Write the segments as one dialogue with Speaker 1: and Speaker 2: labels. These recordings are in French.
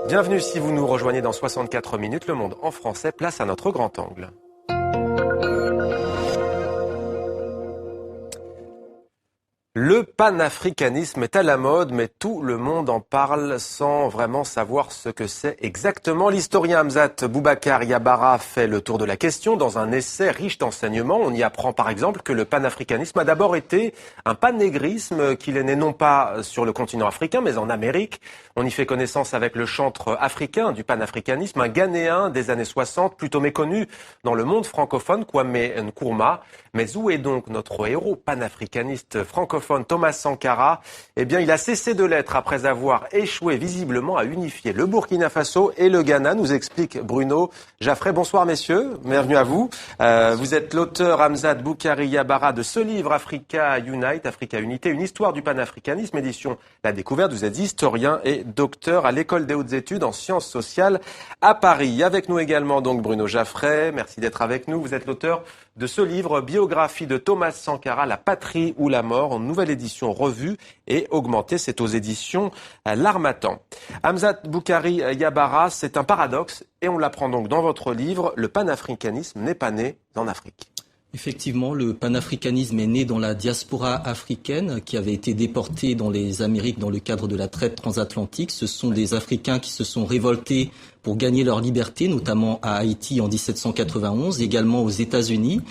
Speaker 1: Bienvenue si vous nous rejoignez dans 64 minutes. Le monde en français, place à notre grand angle. Le panafricanisme est à la mode, mais tout le monde en parle sans vraiment savoir ce que c'est exactement. L'historien Hamzat Boubacar Yabara fait le tour de la question dans un essai riche d'enseignements. On y apprend par exemple que le panafricanisme a d'abord été un panégrisme, qu'il est né non pas sur le continent africain, mais en Amérique. On y fait connaissance avec le chantre africain du panafricanisme, un Ghanéen des années 60, plutôt méconnu dans le monde francophone, Kwame Nkrumah. Mais où est donc notre héros panafricaniste francophone Thomas Sankara? Eh bien, il a cessé de l'être après avoir échoué visiblement à unifier le Burkina Faso et le Ghana, nous explique Bruno Jaffray. Bonsoir messieurs, bienvenue à vous. Vous êtes l'auteur Hamzat Boukari Yabara de ce livre Africa Unite, Africa Unité, une histoire du panafricanisme, édition La Découverte. Vous êtes historien et docteur à l'École des hautes études en sciences sociales à Paris. Avec nous également donc Bruno Jaffray, merci d'être avec nous. Vous êtes l'auteur de ce livre, biographie de Thomas Sankara, La patrie ou la mort, en nouvelle édition revue et augmentée. C'est aux éditions L'Harmattan. Hamzat Boukari Yabara, c'est un paradoxe et on l'apprend donc dans votre livre. Le panafricanisme n'est pas né en Afrique.
Speaker 2: Effectivement, le panafricanisme est né dans la diaspora africaine qui avait été déportée dans les Amériques dans le cadre de la traite transatlantique. Ce sont des Africains qui se sont révoltés pour gagner leur liberté, notamment à Haïti en 1791, également aux États-Unis.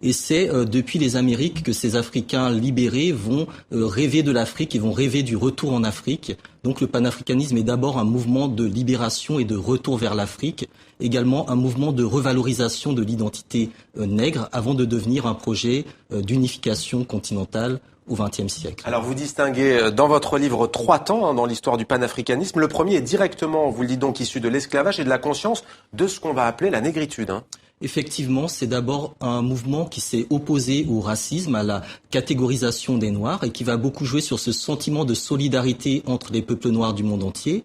Speaker 2: Et c'est depuis les Amériques que ces Africains libérés vont rêver de l'Afrique et vont rêver du retour en Afrique. Donc le panafricanisme est d'abord un mouvement de libération et de retour vers l'Afrique, également un mouvement de revalorisation de l'identité nègre avant de devenir un projet d'unification continentale au XXe siècle.
Speaker 1: Alors vous distinguez dans votre livre 3 temps dans l'histoire du panafricanisme. Le premier est directement, vous le dites donc, issu de l'esclavage et de la conscience de ce qu'on va appeler la négritude.
Speaker 2: Effectivement, c'est d'abord un mouvement qui s'est opposé au racisme, à la catégorisation des Noirs et qui va beaucoup jouer sur ce sentiment de solidarité entre les peuples noirs du monde entier.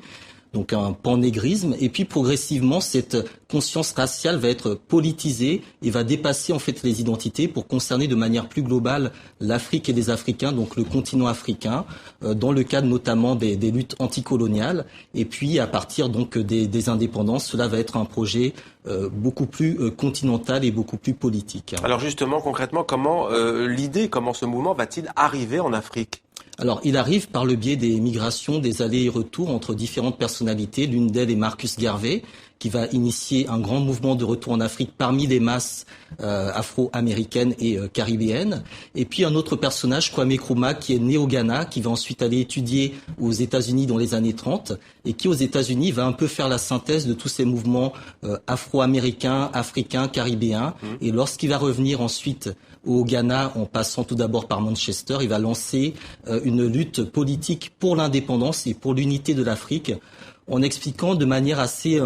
Speaker 2: Donc un pannégrisme, et puis progressivement cette conscience raciale va être politisée et va dépasser en fait les identités pour concerner de manière plus globale l'Afrique et les Africains, donc le continent africain, dans le cadre notamment des luttes anticoloniales. Et puis à partir donc des indépendances, cela va être un projet beaucoup plus continental et beaucoup plus politique.
Speaker 1: Alors justement, concrètement, comment ce mouvement va-t-il arriver en Afrique ?
Speaker 2: Alors, il arrive par le biais des migrations, des allers et retours entre différentes personnalités. L'une d'elles est Marcus Garvey, qui va initier un grand mouvement de retour en Afrique parmi les masses afro-américaines et caribéennes. Et puis un autre personnage, Kwame Nkrumah, qui est né au Ghana, qui va ensuite aller étudier aux États-Unis dans les années 30 et qui, aux États-Unis, va un peu faire la synthèse de tous ces mouvements afro-américains, africains, caribéens. Et lorsqu'il va revenir ensuite au Ghana, en passant tout d'abord par Manchester, il va lancer une lutte politique pour l'indépendance et pour l'unité de l'Afrique, en expliquant de manière assez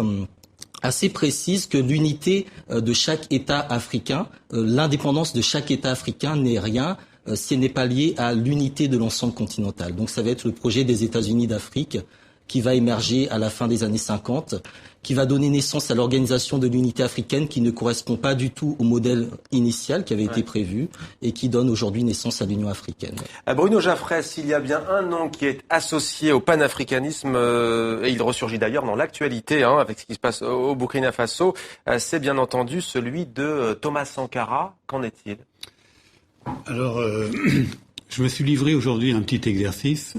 Speaker 2: précise que l'unité de chaque État africain, l'indépendance de chaque État africain n'est rien si elle n'est pas liée à l'unité de l'ensemble continental. Donc ça va être le projet des États-Unis d'Afrique qui va émerger à la fin des années 50, qui va donner naissance à l'organisation de l'unité africaine qui ne correspond pas du tout au modèle initial qui avait été prévu et qui donne aujourd'hui naissance à l'Union africaine.
Speaker 1: Bruno Jaffray, s'il y a bien un nom qui est associé au panafricanisme, et il ressurgit d'ailleurs dans l'actualité avec ce qui se passe au Burkina Faso, c'est bien entendu celui de Thomas Sankara. Qu'en est-il ?
Speaker 3: Alors, je me suis livré aujourd'hui à un petit exercice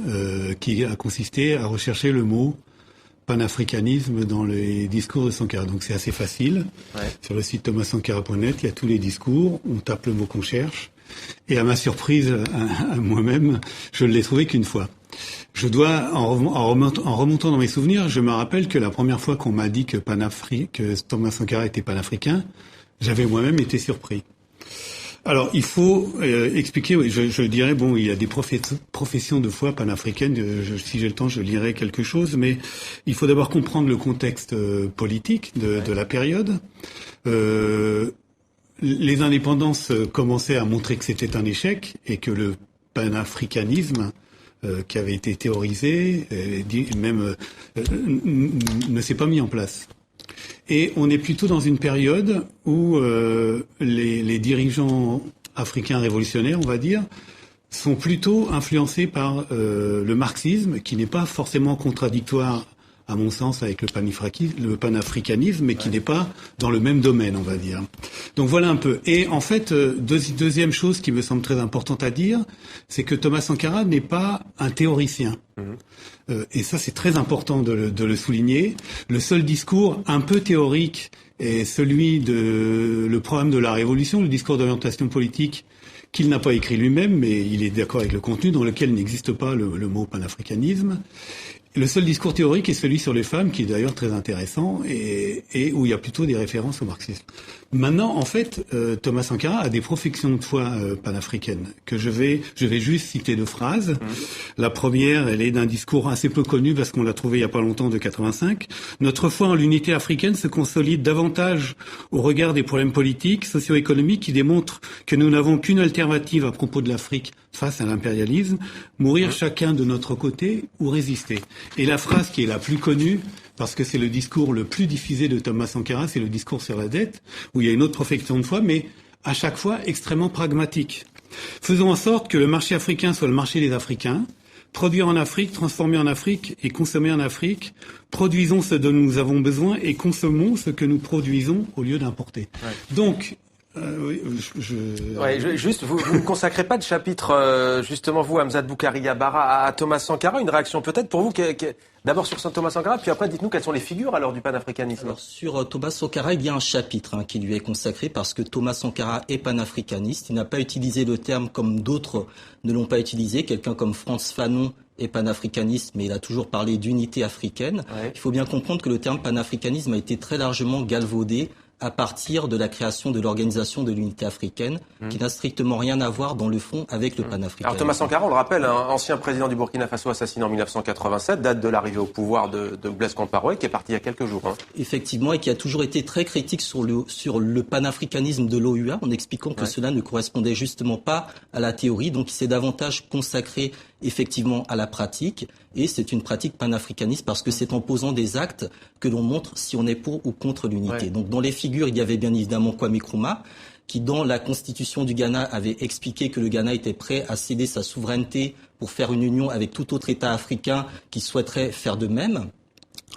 Speaker 3: qui a consisté à rechercher le mot panafricanisme dans les discours de Sankara. Donc c'est assez facile. Sur le site thomassankara.net, il y a tous les discours. On tape le mot qu'on cherche. Et à ma surprise, à moi-même, je ne l'ai trouvé qu'une fois. Je dois, en remontant dans mes souvenirs, je me rappelle que la première fois qu'on m'a dit que Thomas Sankara était panafricain, j'avais moi-même été surpris. Alors, il faut expliquer, je dirais, il y a des professions de foi panafricaines, si j'ai le temps, je lirai quelque chose, mais il faut d'abord comprendre le contexte politique de la période. Les indépendances commençaient à montrer que c'était un échec et que le panafricanisme qui avait été théorisé, ne s'est pas mis en place. Et on est plutôt dans une période où les dirigeants africains révolutionnaires, on va dire, sont plutôt influencés par le marxisme, qui n'est pas forcément contradictoire à mon sens, avec le panafricanisme, mais qui n'est pas dans le même domaine, on va dire. Donc voilà un peu. Et en fait, deuxième chose qui me semble très importante à dire, c'est que Thomas Sankara n'est pas un théoricien. Et ça, c'est très important de le souligner. Le seul discours un peu théorique est celui de le programme de la Révolution, le discours d'orientation politique qu'il n'a pas écrit lui-même, mais il est d'accord avec le contenu, dans lequel n'existe pas le mot panafricanisme. Le seul discours théorique est celui sur les femmes, qui est d'ailleurs très intéressant, et où il y a plutôt des références au marxisme. Maintenant, en fait, Thomas Sankara a des professions de foi panafricaines, que je vais juste citer 2 phrases. La première, elle est d'un discours assez peu connu, parce qu'on l'a trouvé il y a pas longtemps, de 85. Notre foi en l'unité africaine se consolide davantage au regard des problèmes politiques, socio-économiques, qui démontrent que nous n'avons qu'une alternative à propos de l'Afrique face à l'impérialisme, mourir chacun de notre côté ou résister. Et la phrase qui est la plus connue, parce que c'est le discours le plus diffusé de Thomas Sankara, c'est le discours sur la dette, où il y a une autre profession de foi, mais à chaque fois extrêmement pragmatique. Faisons en sorte que le marché africain soit le marché des Africains, produire en Afrique, transformer en Afrique et consommer en Afrique, produisons ce dont nous avons besoin et consommons ce que nous produisons au lieu d'importer. Ouais. Donc, oui,
Speaker 1: juste, vous ne consacrez pas de chapitre, justement, vous, Hamzat Boukari Yabara, à Thomas Sankara. Une réaction peut-être pour vous, d'abord sur Thomas Sankara, puis après, dites-nous quelles sont les figures alors du panafricanisme. Alors,
Speaker 2: sur Thomas Sankara, il y a un chapitre qui lui est consacré parce que Thomas Sankara est panafricaniste. Il n'a pas utilisé le terme comme d'autres ne l'ont pas utilisé. Quelqu'un comme Frantz Fanon est panafricaniste, mais il a toujours parlé d'unité africaine. Ouais. Il faut bien comprendre que le terme panafricanisme a été très largement galvaudé à partir de la création de l'Organisation de l'Unité africaine, qui n'a strictement rien à voir dans le fond avec le panafricanisme.
Speaker 1: Alors Thomas Sankara, on le rappelle, ancien président du Burkina Faso assassiné en 1987, date de l'arrivée au pouvoir de Blaise Compaoré, qui est parti il y a quelques jours.
Speaker 2: Effectivement, et qui a toujours été très critique sur le panafricanisme de l'OUA, en expliquant que cela ne correspondait justement pas à la théorie, donc il s'est davantage consacré effectivement à la pratique, et c'est une pratique panafricaniste parce que c'est en posant des actes que l'on montre si on est pour ou contre l'unité. Donc dans les figures, il y avait bien évidemment Kwame Nkrumah, qui dans la constitution du Ghana avait expliqué que le Ghana était prêt à céder sa souveraineté pour faire une union avec tout autre État africain qui souhaiterait faire de même.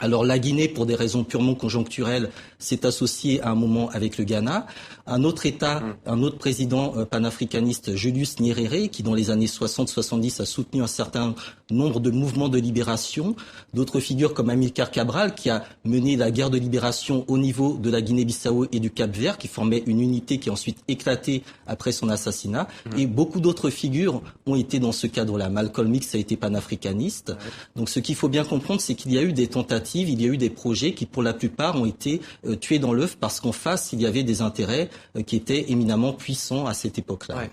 Speaker 2: Alors la Guinée, pour des raisons purement conjoncturelles, s'est associée à un moment avec le Ghana. Un autre État, un autre président panafricaniste, Julius Nyerere, qui dans les années 60-70 a soutenu un certain nombre de mouvements de libération. D'autres figures comme Amilcar Cabral, qui a mené la guerre de libération au niveau de la Guinée-Bissau et du Cap-Vert, qui formait une unité qui a ensuite éclaté après son assassinat. Et beaucoup d'autres figures ont été dans ce cadre-là. Malcolm X a été panafricaniste. Donc ce qu'il faut bien comprendre, c'est qu'il y a eu des tentatives, il y a eu des projets qui pour la plupart ont été tués dans l'œuf parce qu'en face, il y avait des intérêts qui étaient éminemment puissants à cette époque-là.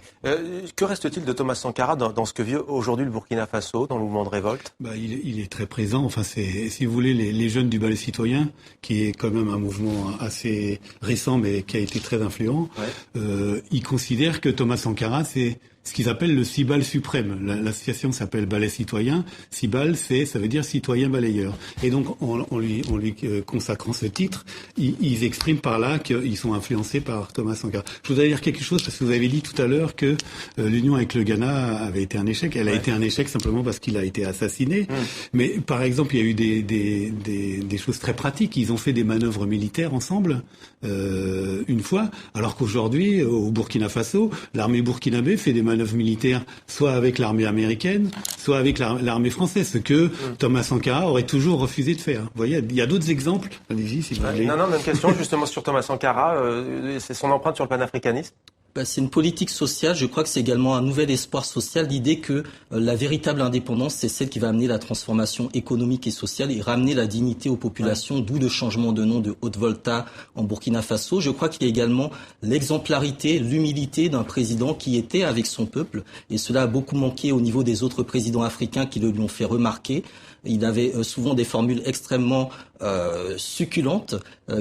Speaker 1: Que reste-t-il de Thomas Sankara dans ce que vit aujourd'hui le Burkina Faso, dans le mouvement de révolte?
Speaker 3: Il est très présent. Enfin, c'est, si vous voulez, les jeunes du ballet citoyen, qui est quand même un mouvement assez récent, mais qui a été très influent, ils considèrent que Thomas Sankara, c'est ce qu'ils appellent le Cibal suprême. L'association s'appelle Ballet Citoyen. Cibal, ça veut dire citoyen balayeur. Et donc, en lui consacrant ce titre, ils expriment par là qu'ils sont influencés par Thomas Sankara. Je voudrais dire quelque chose, parce que vous avez dit tout à l'heure que l'union avec le Ghana avait été un échec. Elle a été un échec simplement parce qu'il a été assassiné. Mais par exemple, il y a eu des choses très pratiques. Ils ont fait des manœuvres militaires ensemble, une fois, alors qu'aujourd'hui, au Burkina Faso, l'armée burkinabé fait des manœuvres militaires, soit avec l'armée américaine, soit avec l'armée française, ce que Thomas Sankara aurait toujours refusé de faire. Vous voyez, il y a d'autres exemples. Allez-y, si vous voulez.
Speaker 1: Non, même question justement sur Thomas Sankara. C'est son empreinte sur le panafricanisme.
Speaker 2: C'est une politique sociale. Je crois que c'est également un nouvel espoir social. L'idée que la véritable indépendance, c'est celle qui va amener la transformation économique et sociale et ramener la dignité aux populations, d'où le changement de nom de Haute-Volta en Burkina Faso. Je crois qu'il y a également l'exemplarité, l'humilité d'un président qui était avec son peuple. Et cela a beaucoup manqué au niveau des autres présidents africains qui le lui ont fait remarquer. Il avait souvent des formules extrêmement succulentes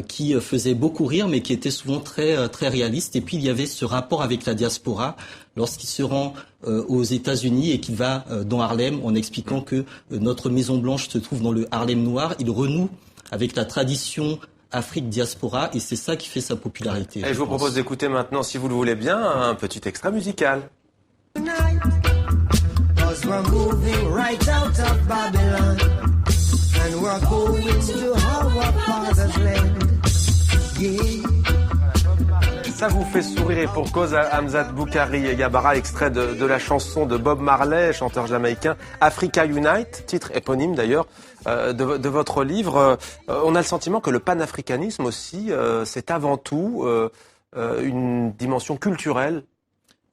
Speaker 2: qui faisaient beaucoup rire, mais qui étaient souvent très réalistes. Et puis il y avait ce rapport avec la diaspora lorsqu'il se rend aux États-Unis et qu'il va dans Harlem en expliquant que notre Maison Blanche se trouve dans le Harlem noir. Il renoue avec la tradition Afrique diaspora et c'est ça qui fait sa popularité.
Speaker 1: Et je vous propose d'écouter maintenant, si vous le voulez bien, un petit extrait musical.
Speaker 4: We're moving right out of Babylon, and we're going to our father's land. Yeah.
Speaker 1: Ça vous fait sourire et pour cause, Hamzat Boukari Yabara, extrait de la chanson de Bob Marley, chanteur jamaïcain, Africa Unite, titre éponyme d'ailleurs de votre livre. On a le sentiment que le panafricanisme aussi, c'est avant tout une dimension culturelle.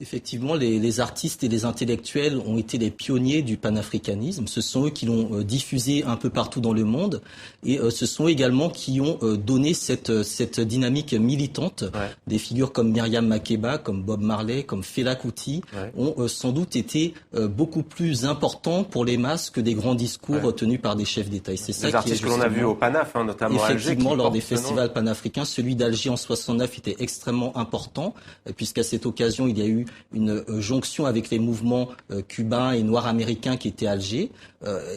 Speaker 2: Effectivement, les artistes et les intellectuels ont été les pionniers du panafricanisme. Ce sont eux qui l'ont diffusé un peu partout dans le monde et ce sont également qui ont donné cette dynamique militante. Ouais. Des figures comme Myriam Makeba, comme Bob Marley, comme Fela Kuti ont sans doute été beaucoup plus importants pour les masses que des grands discours tenus par des chefs d'État. Et c'est ça
Speaker 1: les artistes que l'on a vus au Panaf, notamment
Speaker 2: effectivement,
Speaker 1: Alger,
Speaker 2: lors des festivals panafricains, celui d'Alger en 69 était extrêmement important puisqu'à cette occasion, il y a eu une jonction avec les mouvements cubains et noirs américains qui étaient à Alger.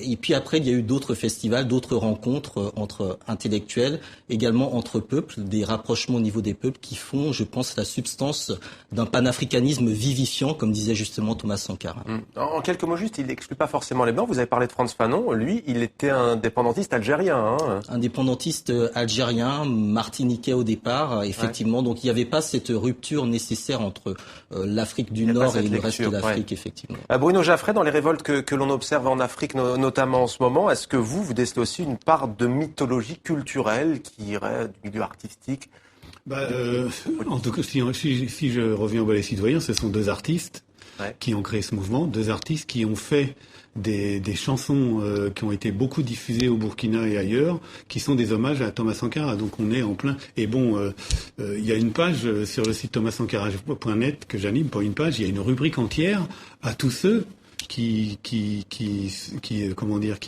Speaker 2: Et puis après, il y a eu d'autres festivals, d'autres rencontres entre intellectuels, également entre peuples, des rapprochements au niveau des peuples qui font, je pense, la substance d'un panafricanisme vivifiant, comme disait justement Thomas Sankara.
Speaker 1: En quelques mots juste, il n'exclut pas forcément les Blancs. Vous avez parlé de Frantz Fanon. Lui, il était indépendantiste algérien. Hein.
Speaker 2: Indépendantiste algérien, martiniquais au départ, effectivement. Donc il n'y avait pas cette rupture nécessaire entre l'Afrique du Nord et le reste de l'Afrique, effectivement.
Speaker 1: Bruno Jaffray, dans les révoltes que l'on observe en Afrique, notamment en ce moment, est-ce que vous décelez aussi une part de mythologie culturelle qui irait du milieu artistique?
Speaker 3: En tout cas, si je reviens au Ballet Citoyen, ce sont deux artistes qui ont créé ce mouvement, deux artistes qui ont fait des chansons qui ont été beaucoup diffusées au Burkina et ailleurs, qui sont des hommages à Thomas Sankara. Donc on est en plein. Et bon, il y a une page sur le site thomasankara.net que j'anime, pas une page, il y a une rubrique entière à tous ceux qui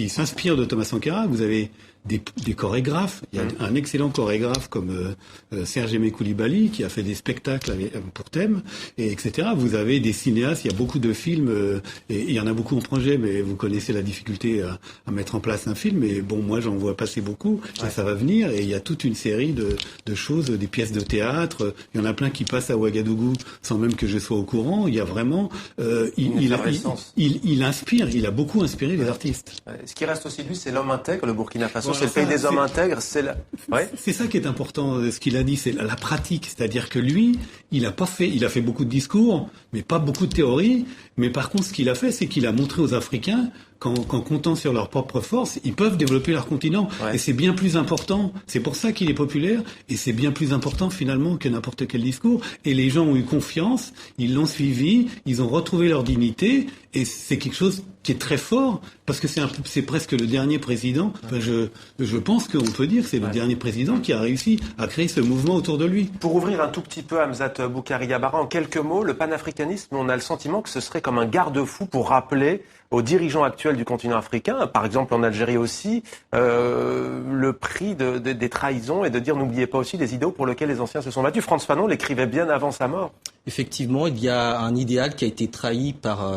Speaker 3: s'inspirent de Thomas Sankara. Vous avez des chorégraphes. Il y a un excellent chorégraphe comme Serge Aimé Koulibaly qui a fait des spectacles pour thème, et etc. Vous avez des cinéastes. Il y a beaucoup de films et il y en a beaucoup en projet, mais vous connaissez la difficulté à mettre en place un film. Et bon, moi j'en vois passer beaucoup. Et ça va venir. Et il y a toute une série de choses, des pièces de théâtre. Il y en a plein qui passent à Ouagadougou sans même que je sois au courant. Il y a vraiment il inspire. Il a beaucoup inspiré les artistes.
Speaker 1: Ce qui reste aussi de lui, c'est l'homme intègre, le Burkina Faso. C'est le pays des hommes intègres,
Speaker 3: c'est ça qui est important, ce qu'il a dit, c'est la pratique. C'est-à-dire que lui, il a fait beaucoup de discours, mais pas beaucoup de théories. Mais par contre, ce qu'il a fait, c'est qu'il a montré aux Africains qu'en comptant sur leur propre force, ils peuvent développer leur continent. Et c'est bien plus important. C'est pour ça qu'il est populaire. Et c'est bien plus important, finalement, que n'importe quel discours. Et les gens ont eu confiance. Ils l'ont suivi. Ils ont retrouvé leur dignité. Et c'est quelque chose qui est très fort. Parce que c'est presque le dernier président. Enfin, je pense qu'on peut dire que c'est le dernier président qui a réussi à créer ce mouvement autour de lui.
Speaker 1: Pour ouvrir un tout petit peu, Hamzat Boukari Yabara, en quelques mots, le panafricanisme, on a le sentiment que ce serait comme un garde-fou pour rappeler aux dirigeants actuels du continent africain, par exemple en Algérie aussi, le prix des trahisons et de dire n'oubliez pas aussi les idéaux pour lesquels les anciens se sont battus. Frantz Fanon l'écrivait bien avant sa mort.
Speaker 2: Effectivement, il y a un idéal qui a été trahi par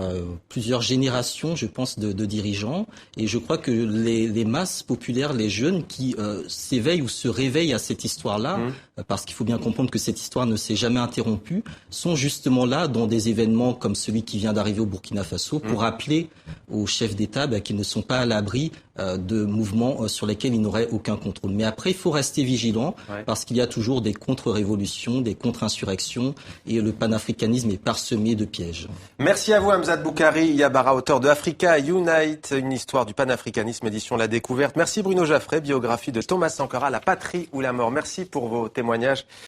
Speaker 2: plusieurs générations, je pense, de dirigeants. Et je crois que les masses populaires, les jeunes qui s'éveillent ou se réveillent à cette histoire-là, parce qu'il faut bien comprendre que cette histoire ne s'est jamais interrompue, sont justement là dans des événements comme celui qui vient d'arriver au Burkina Faso pour rappeler aux chefs d'État qu'ils ne sont pas à l'abri de mouvements sur lesquels ils n'auraient aucun contrôle. Mais après, il faut rester vigilant parce qu'il y a toujours des contre-révolutions, des contre-insurrections et le panafricanisme est parsemé de pièges.
Speaker 1: Merci à vous, Hamzat Boukari Yabara, auteur de Africa Unite, une histoire du panafricanisme, édition La Découverte. Merci Bruno Jaffray, biographie de Thomas Sankara, La patrie ou la mort. Merci pour vos témoignages.